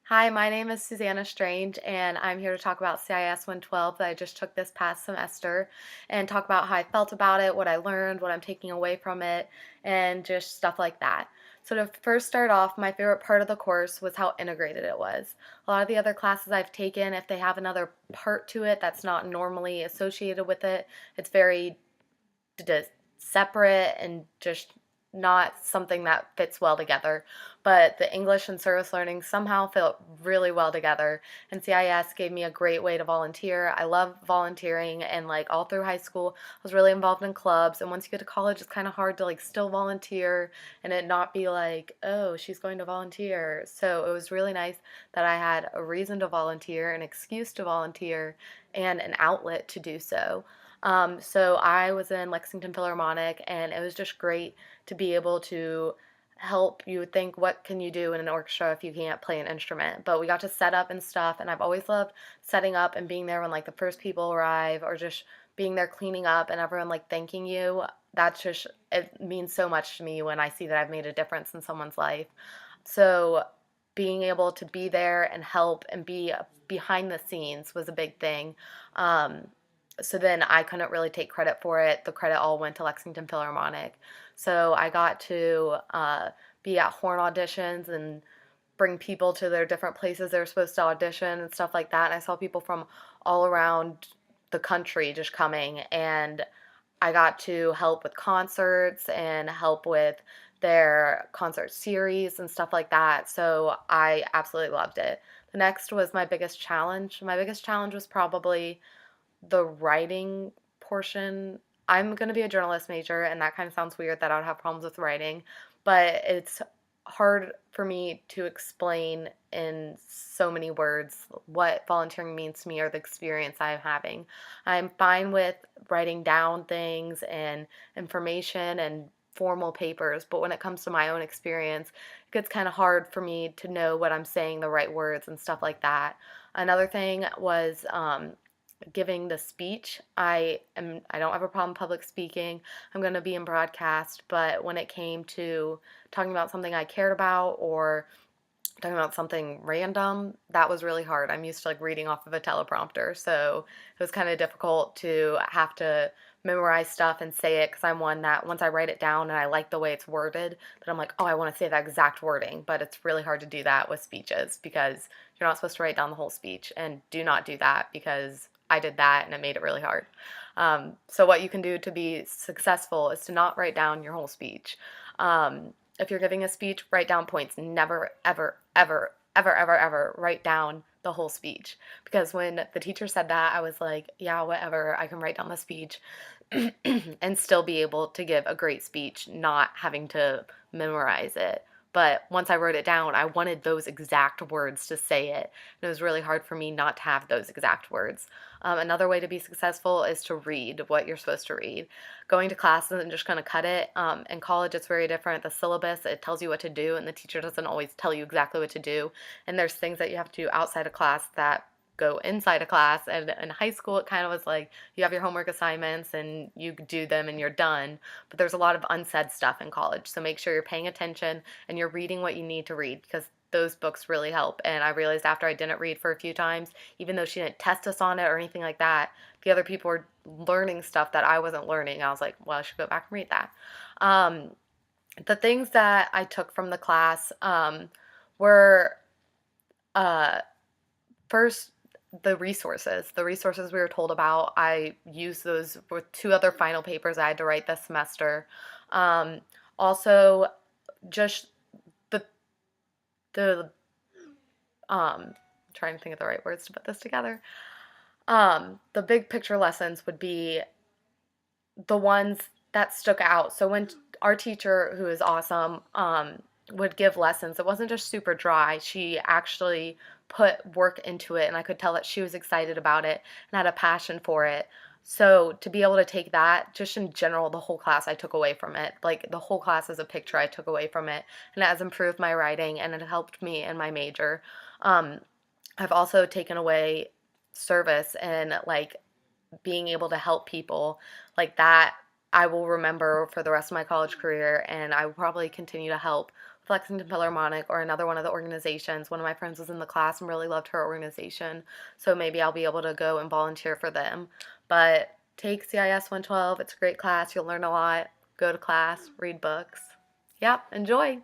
Hi, my name is Susanna Strange, and I'm here to talk about CIS 112 that I just took this past semester and talk about how I felt about it, what I learned, what I'm taking away from it, and just stuff like that. So, to first start off, my favorite part of the course was how integrated it was. A lot of the other classes I've taken, if they have another part to it that's not normally associated with it, it's very separate and just not something that fits well together. But the English and service learning somehow fit really well together. And CIS gave me a great way to volunteer. I love volunteering, and like all through high school, I was really involved in clubs. And once you get to college, it's kind of hard to like still volunteer and it not be like, oh, she's going to volunteer. So it was really nice that I had a reason to volunteer, an excuse to volunteer, and an outlet to do so. So I was in Lexington Philharmonic, and it was just great to be able to help. You would think, what can you do in an orchestra if you can't play an instrument? But we got to set up and stuff, and I've always loved setting up and being there when like the first people arrive, or just being there cleaning up and everyone like thanking you. That's just, it means so much to me when I see that I've made a difference in someone's life. So being able to be there and help and be behind the scenes was a big thing. Um, so then I couldn't really take credit for it. The credit all went to Lexington Philharmonic. So I got to be at horn auditions and bring people to their different places they're supposed to audition and stuff like that. And I saw people from all around the country just coming, and I got to help with concerts and help with their concert series and stuff like that. So I absolutely loved it. The next was my biggest challenge. My biggest challenge was probably the writing portion. I'm going to be a journalist major, and that kind of sounds weird that I would have problems with writing, but it's hard for me to explain in so many words what volunteering means to me or the experience I'm having. I'm fine with writing down things and information and formal papers, but when it comes to my own experience, it gets kind of hard for me to know what I'm saying, the right words, and stuff like that. Another thing was giving the speech. I don't have a problem public speaking. I'm going to be in broadcast, but when it came to talking about something I cared about or talking about something random, that was really hard. I'm used to like reading off of a teleprompter, so it was kind of difficult to have to memorize stuff and say it, because I'm one that once I write it down and I like the way it's worded, that I'm like, oh, I want to say that exact wording. But it's really hard to do that with speeches because you're not supposed to write down the whole speech, and do not do that because I did that and it made it really hard. So what you can do to be successful is to not write down your whole speech. If you're giving a speech, write down points. Never, ever, ever, ever, ever, ever write down the whole speech. Because when the teacher said that, I was like, yeah, whatever, I can write down the speech and still be able to give a great speech, not having to memorize it. But once I wrote it down, I wanted those exact words to say it. And it was really hard for me not to have those exact words. Another way to be successful is to read what you're supposed to read. Going to class isn't just going to cut it. In college, it's very different. The syllabus, it tells you what to do, and the teacher doesn't always tell you exactly what to do. And there's things that you have to do outside of class that go inside a class. And in high school, it kind of was like you have your homework assignments and you do them and you're done. But there's a lot of unsaid stuff in college. So make sure you're paying attention and you're reading what you need to read, because those books really help. And I realized after I didn't read for a few times, even though she didn't test us on it or anything like that, the other people were learning stuff that I wasn't learning. I was like, well, I should go back and read that. Um, the things that I took from the class were uh, first, the resources we were told about. I used those with two other final papers I had to write this semester. Um, Also, just the the I'm trying to think of the right words to put this together. The big picture lessons would be the ones that stuck out. So when our teacher, who is awesome, would give lessons, it wasn't just super dry. She actually put work into it, and I could tell that she was excited about it and had a passion for it. So to be able to take that, just in general, the whole class I took away from it. Like the whole class as a picture I took away from it, and it has improved my writing and it helped me in my major. Um, I've also taken away service and like being able to help people like that. I will remember for the rest of my college career, and I will probably continue to help with Lexington Philharmonic or another one of the organizations. One of my friends was in the class and really loved her organization, so maybe I'll be able to go and volunteer for them. But take CIS 112. It's a great class. You'll learn a lot. Go to class, read books. Yep, enjoy.